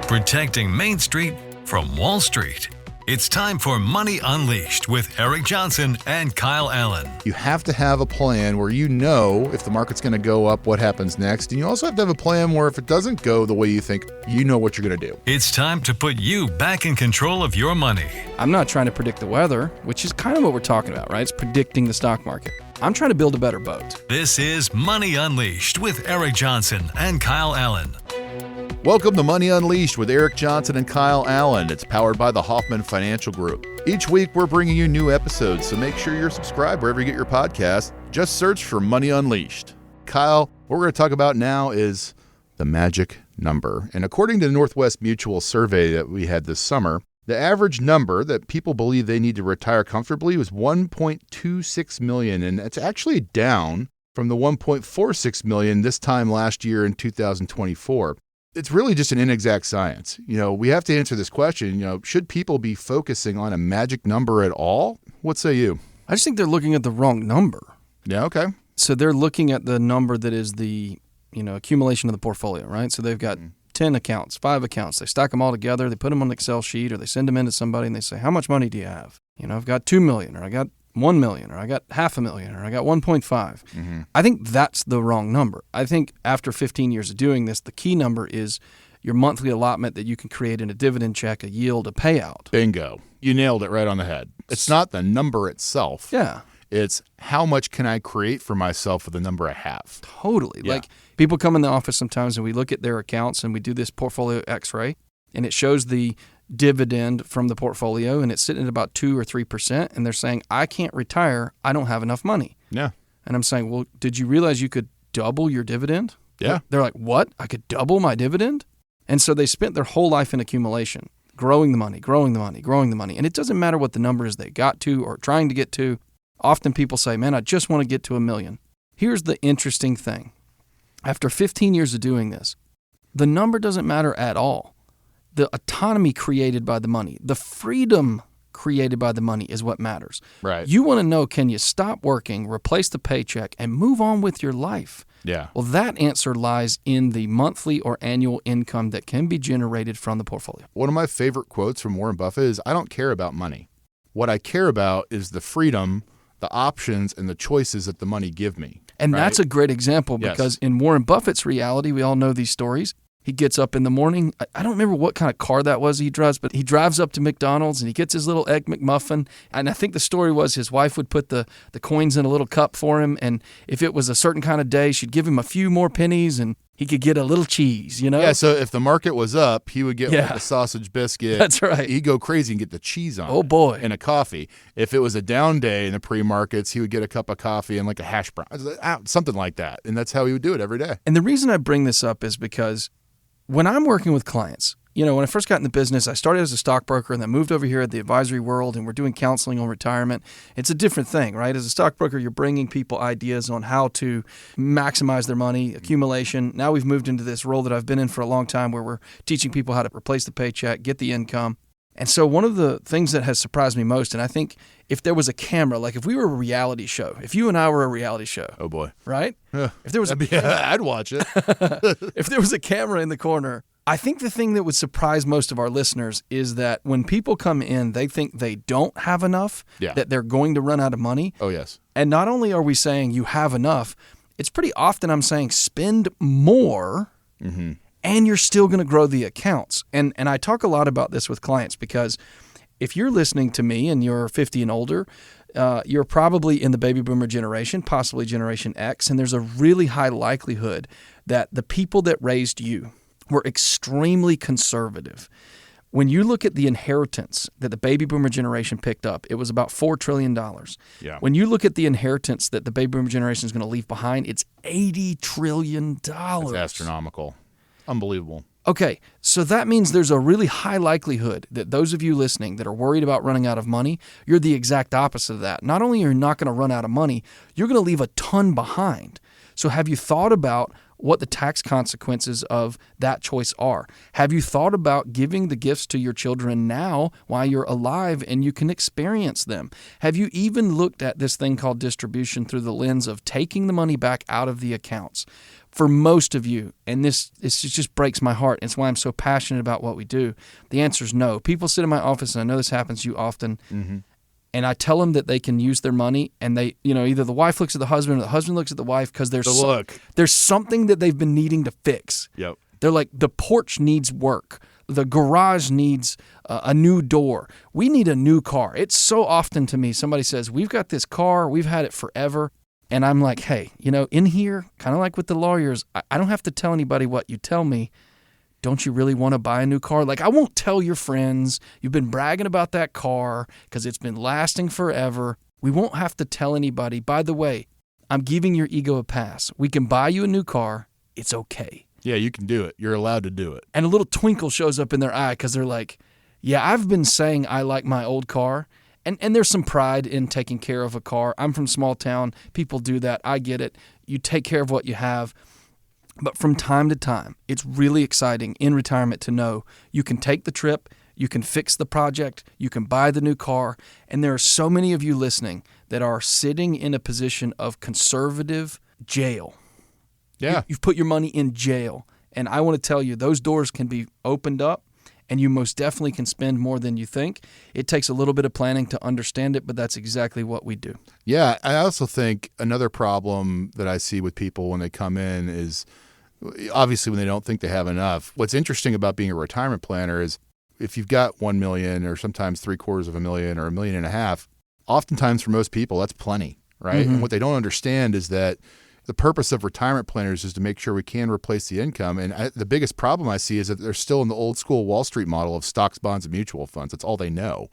protecting Main Street from Wall Street. It's time for Money Unleashed with Eric Johnson and Kyle Allyn. You have to have a plan where you know if the market's going to go up, what happens next. And you also have to have a plan where if it doesn't go the way you think, you know what you're going to do. It's time to put you back in control of your money. I'm not trying to predict the weather, which is kind of what we're talking about, right? It's predicting the stock market. I'm trying to build a better boat. This is Money Unleashed with Eric Johnson and Kyle Allyn. Welcome to Money Unleashed with Eric Johnson and Kyle Allyn. It's powered by the Hoffman Financial Group. Each week, we're bringing you new episodes, so make sure you're subscribed wherever you get your podcast. Just search for Money Unleashed. Kyle, what we're going to talk about now is the magic number. And according to the Northwest Mutual survey that we had this summer, the average number that people believe they need to retire comfortably was 1.26 million, and it's actually down from the 1.46 million this time last year in 2024. It's really just an inexact science. We have to answer this question. Should people be focusing on a magic number at all? What say you? I just think they're looking at the wrong number. Yeah, okay. So they're looking at the number that is the, accumulation of the portfolio, right? So they've got 10 accounts, 5 accounts. They stack them all together. They put them on an Excel sheet or they send them in to somebody and they say, how much money do you have? I've got 2 million or I got 1 million or I got $500,000 or I got 1.5. I think that's the wrong number. I think after 15 years of doing this, the key number is your monthly allotment that you can create in a dividend check, a yield, a payout. Bingo. You nailed it right on the head. It's not the number itself. Yeah. It's how much can I create for myself with the number I have. Totally. Yeah. Like people come in the office sometimes and we look at their accounts and we do this portfolio x-ray and it shows the dividend from the portfolio and it's sitting at about 2 or 3% and they're saying, I can't retire. I don't have enough money. Yeah. And I'm saying, well, did you realize you could double your dividend? Yeah. They're like, what? I could double my dividend? And so they spent their whole life in accumulation, growing the money. And it doesn't matter what the number is they got to or trying to get to. Often people say, man, I just want to get to $1 million. Here's the interesting thing. After 15 years of doing this, the number doesn't matter at all. The autonomy created by the money, the freedom created by the money is what matters. Right. You want to know, can you stop working, replace the paycheck, and move on with your life? Yeah. Well, that answer lies in the monthly or annual income that can be generated from the portfolio. One of my favorite quotes from Warren Buffett is, I don't care about money. What I care about is the freedom, the options, and the choices that the money give me. And right? that's a great example because in Warren Buffett's reality, we all know these stories. He gets up in the morning. I don't remember what kind of car that was he drives, but he drives up to McDonald's and he gets his little Egg McMuffin. And I think the story was his wife would put the coins in a little cup for him. And if it was a certain kind of day, she'd give him a few more pennies and he could get a little cheese, Yeah, so if the market was up, he would get like a sausage biscuit. That's right. He'd go crazy and get the cheese on Oh, boy. and a coffee. If it was a down day in the pre-markets, he would get a cup of coffee and like a hash brown, something like that. And that's how he would do it every day. And the reason I bring this up is because when I'm working with clients, when I first got in the business, I started as a stockbroker and then moved over here at the advisory world and we're doing counseling on retirement. It's a different thing, right? As a stockbroker, you're bringing people ideas on how to maximize their money, accumulation. Now we've moved into this role that I've been in for a long time where we're teaching people how to replace the paycheck, get the income. And so one of the things that has surprised me most, and I think if there was a camera, like if we were a reality show, if you and I were a reality show. Oh, boy. Right? If there was I'd watch it. If there was a camera in the corner, I think the thing that would surprise most of our listeners is that when people come in, they think they don't have enough, that they're going to run out of money. Oh, yes. And not only are we saying you have enough, it's pretty often I'm saying spend more and you're still going to grow the accounts. And I talk a lot about this with clients because if you're listening to me and you're 50 and older, you're probably in the baby boomer generation, possibly Generation X, and there's a really high likelihood that the people that raised you were extremely conservative. When you look at the inheritance that the baby boomer generation picked up, it was about $4 trillion. Yeah. When you look at the inheritance that the baby boomer generation is going to leave behind, it's $80 trillion. It's astronomical. Unbelievable. Okay, so that means there's a really high likelihood that those of you listening that are worried about running out of money, you're the exact opposite of that. Not only are you not going to run out of money, you're going to leave a ton behind. So have you thought about what the tax consequences of that choice are? Have you thought about giving the gifts to your children now while you're alive and you can experience them? Have you even looked at this thing called distribution through the lens of taking the money back out of the accounts? For most of you, and this just breaks my heart, it's why I'm so passionate about what we do, the answer is no. People sit in my office, and I know this happens to you often, and I tell them that they can use their money, and they, either the wife looks at the husband or the husband looks at the wife because there's something that they've been needing to fix. Yep. They're like, the porch needs work. The garage needs a new door. We need a new car. It's so often to me, somebody says, we've got this car, we've had it forever. And I'm like, hey, in here, kind of like with the lawyers, I don't have to tell anybody what you tell me. Don't you really want to buy a new car? Like, I won't tell your friends you've been bragging about that car because it's been lasting forever. We won't have to tell anybody. By the way, I'm giving your ego a pass. We can buy you a new car. It's okay. Yeah, you can do it. You're allowed to do it. And a little twinkle shows up in their eye because they're like, yeah, I've been saying I like my old car. And there's some pride in taking care of a car. I'm from small town. People do that. I get it. You take care of what you have. But from time to time, it's really exciting in retirement to know you can take the trip, you can fix the project, you can buy the new car. And there are so many of you listening that are sitting in a position of conservative jail. Yeah. You've put your money in jail. And I want to tell you, those doors can be opened up. And you most definitely can spend more than you think. It takes a little bit of planning to understand it, but that's exactly what we do. Yeah, I also think another problem that I see with people when they come in is obviously when they don't think they have enough. What's interesting about being a retirement planner is if you've got $1 million or sometimes $750,000 or $1.5 million, oftentimes for most people that's plenty, right? And what they don't understand is that the purpose of retirement planners is to make sure we can replace the income. And the biggest problem I see is that they're still in the old school Wall Street model of stocks, bonds, and mutual funds. That's all they know,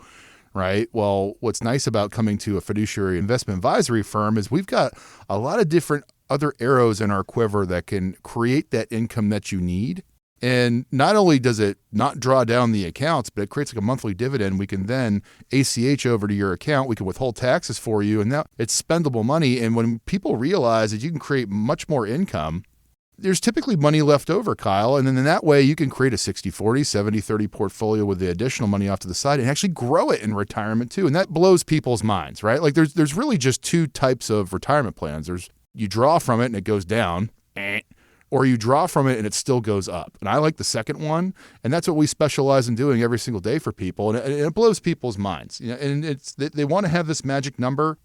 right? Well, what's nice about coming to a fiduciary investment advisory firm is we've got a lot of different other arrows in our quiver that can create that income that you need. And not only does it not draw down the accounts, but it creates like a monthly dividend. We can then ACH over to your account. We can withhold taxes for you. And now it's spendable money. And when people realize that you can create much more income, there's typically money left over, Kyle. And then in that way, you can create a 60-40, 70-30 portfolio with the additional money off to the side and actually grow it in retirement too. And that blows people's minds, right? Like there's really just two types of retirement plans. There's you draw from it and it goes down, or you draw from it and it still goes up. And I like the second one, and that's what we specialize in doing every single day for people. And it blows people's minds. And they want to have this magic number.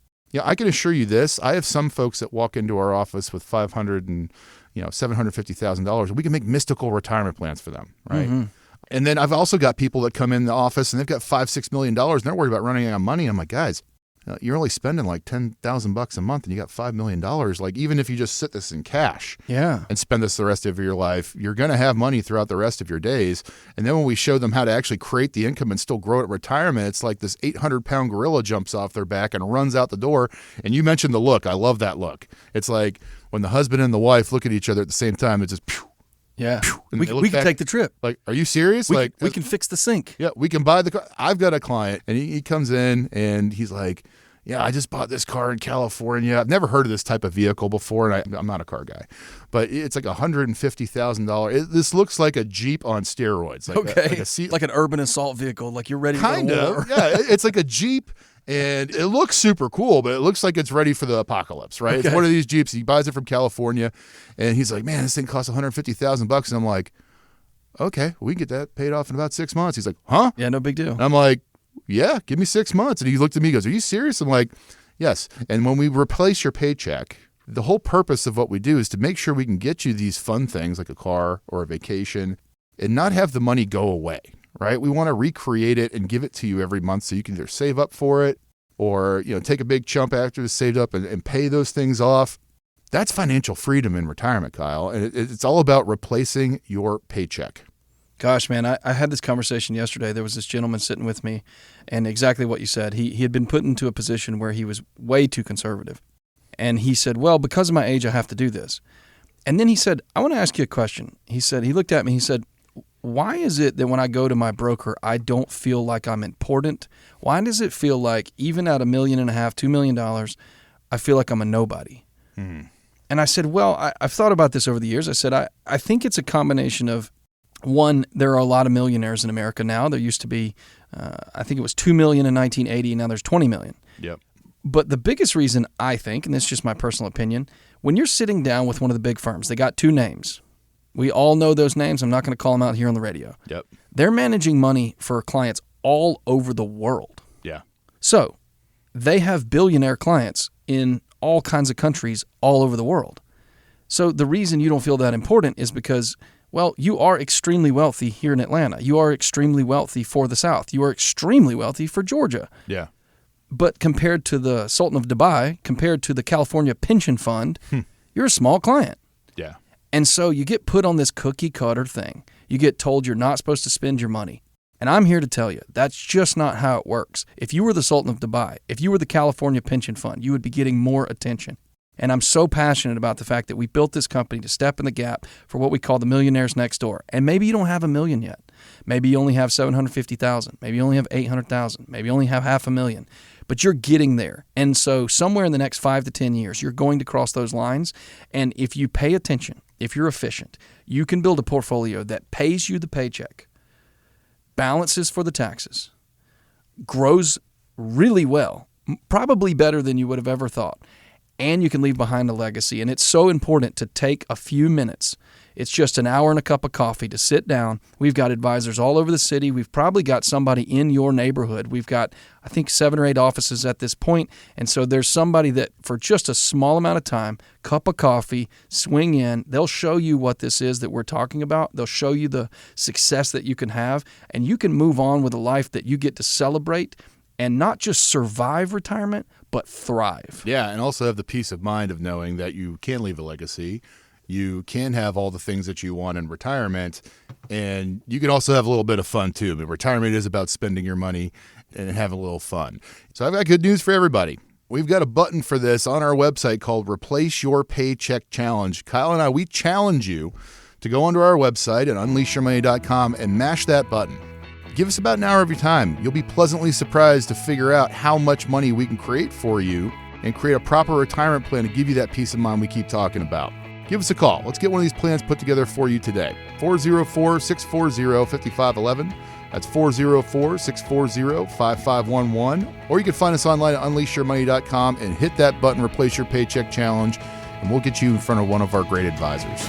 I can assure you this. I have some folks that walk into our office with $500,000 and $750,000, and we can make mystical retirement plans for them, right? And then I've also got people that come in the office and they've got $5-6 million, and they're worried about running out of money. I'm like, guys, you're only spending like $10,000 a month and you got $5 million. Like even if you just sit this in cash and spend this the rest of your life, you're going to have money throughout the rest of your days. And then when we show them how to actually create the income and still grow it at retirement, it's like this 800-pound gorilla jumps off their back and runs out the door. And you mentioned the look. I love that look. It's like when the husband and the wife look at each other at the same time, it's just pew. Yeah, we can take the trip. Like, are you serious? We can fix the sink. Yeah, we can buy the car. I've got a client, and he comes in, and he's like, yeah, I just bought this car in California. I've never heard of this type of vehicle before, and I'm not a car guy. But it's like $150,000. This looks like a Jeep on steroids. Like an urban assault vehicle, like you're ready to kind go to of war. Yeah, it's like a Jeep. And it looks super cool, but it looks like it's ready for the apocalypse, right? Okay. It's one of these Jeeps. He buys it from California, and he's like, man, this thing costs $150,000. And I'm like, okay, we can get that paid off in about 6 months. He's like, huh? Yeah, no big deal. And I'm like, yeah, give me 6 months. And he looked at me and goes, are you serious? I'm like, yes. And when we replace your paycheck, the whole purpose of what we do is to make sure we can get you these fun things like a car or a vacation and not have the money go away. Right? We want to recreate it and give it to you every month so you can either save up for it or, take a big chunk after it's saved up and pay those things off. That's financial freedom in retirement, Kyle. And it's all about replacing your paycheck. Gosh, man, I had this conversation yesterday. There was this gentleman sitting with me, and exactly what you said. He had been put into a position where he was way too conservative. And he said, well, because of my age, I have to do this. And then he said, I want to ask you a question. He looked at me, he said, why is it that when I go to my broker, I don't feel like I'm important? Why does it feel like even at $1.5 million, $2 million, I feel like I'm a nobody? And I said, well, I've thought about this over the years. I said, I think it's a combination of, one, there are a lot of millionaires in America now. There used to be, I think it was 2 million in 1980, now there's 20 million. Yep. But the biggest reason, I think, and this is just my personal opinion, when you're sitting down with one of the big firms, they got 2 names. We all know those names. I'm not going to call them out here on the radio. Yep. They're managing money for clients all over the world. Yeah. So they have billionaire clients in all kinds of countries all over the world. So the reason you don't feel that important is because, well, you are extremely wealthy here in Atlanta. You are extremely wealthy for the South. You are extremely wealthy for Georgia. Yeah. But compared to the Sultan of Dubai, compared to the California Pension Fund, you're a small client. Yeah. And so you get put on this cookie cutter thing. You get told you're not supposed to spend your money. And I'm here to tell you, that's just not how it works. If you were the Sultan of Dubai, if you were the California Pension Fund, you would be getting more attention. And I'm so passionate about the fact that we built this company to step in the gap for what we call the millionaires next door. And maybe you don't have $1 million yet. Maybe you only have $750,000. Maybe you only have $800,000. Maybe you only have $500,000. But you're getting there. And so somewhere in the next 5 to 10 years, you're going to cross those lines. And if you pay attention, if you're efficient, you can build a portfolio that pays you the paycheck, balances for the taxes, grows really well, probably better than you would have ever thought, and you can leave behind a legacy. And it's so important to take a few minutes. It's just an hour and a cup of coffee to sit down. We've got advisors all over the city. We've probably got somebody in your neighborhood. We've got, I think, 7 or 8 offices at this point. And so there's somebody that for just a small amount of time, cup of coffee, swing in. They'll show you what this is that we're talking about. They'll show you the success that you can have. And you can move on with a life that you get to celebrate and not just survive retirement, but thrive. Yeah, and also have the peace of mind of knowing that you can leave a legacy. You can have all the things that you want in retirement, and you can also have a little bit of fun too. I mean, retirement is about spending your money and having a little fun. So I've got good news for everybody. We've got a button for this on our website called Replace Your Paycheck Challenge. Kyle and I, we challenge you to go onto our website at unleashyourmoney.com and mash that button. Give us about an hour of your time. You'll be pleasantly surprised to figure out how much money we can create for you and create a proper retirement plan to give you that peace of mind we keep talking about. Give us a call. Let's get one of these plans put together for you today. 404-640-5511. That's 404-640-5511. Or you can find us online at unleashyourmoney.com and hit that button, Replace Your Paycheck Challenge, and we'll get you in front of one of our great advisors.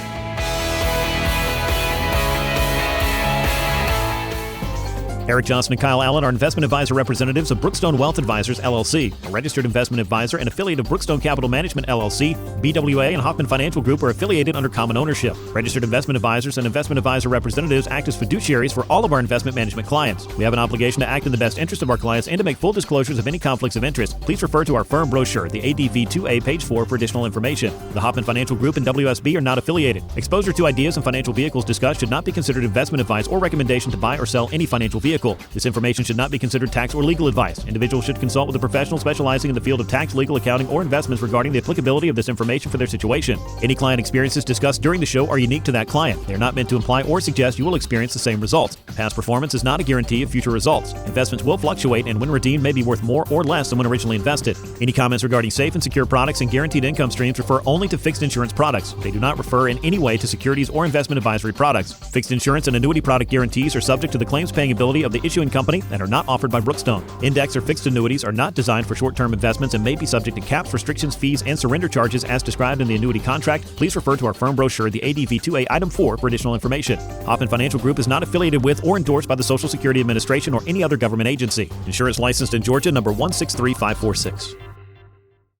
Eric Johnson and Kyle Allyn are investment advisor representatives of Brookstone Wealth Advisors, LLC, a registered investment advisor and affiliate of Brookstone Capital Management, LLC. BWA and Hoffman Financial Group are affiliated under common ownership. Registered investment advisors and investment advisor representatives act as fiduciaries for all of our investment management clients. We have an obligation to act in the best interest of our clients and to make full disclosures of any conflicts of interest. Please refer to our firm brochure, the ADV2A, page 4, for additional information. The Hoffman Financial Group and WSB are not affiliated. Exposure to ideas and financial vehicles discussed should not be considered investment advice or recommendation to buy or sell any financial vehicle. This information should not be considered tax or legal advice. Individuals should consult with a professional specializing in the field of tax, legal, accounting, or investments regarding the applicability of this information for their situation. Any client experiences discussed during the show are unique to that client. They are not meant to imply or suggest you will experience the same results. Past performance is not a guarantee of future results. Investments will fluctuate and when redeemed may be worth more or less than when originally invested. Any comments regarding safe and secure products and guaranteed income streams refer only to fixed insurance products. They do not refer in any way to securities or investment advisory products. Fixed insurance and annuity product guarantees are subject to the claims paying ability of the issuing company and are not offered by Brookstone. Index or fixed annuities are not designed for short-term investments and may be subject to caps, restrictions, fees, and surrender charges as described in the annuity contract. Please refer to our firm brochure, the ADV2A Item 4, for additional information. Hoffman Financial Group is not affiliated with or endorsed by the Social Security Administration or any other government agency. Insurance licensed in Georgia, number 163546.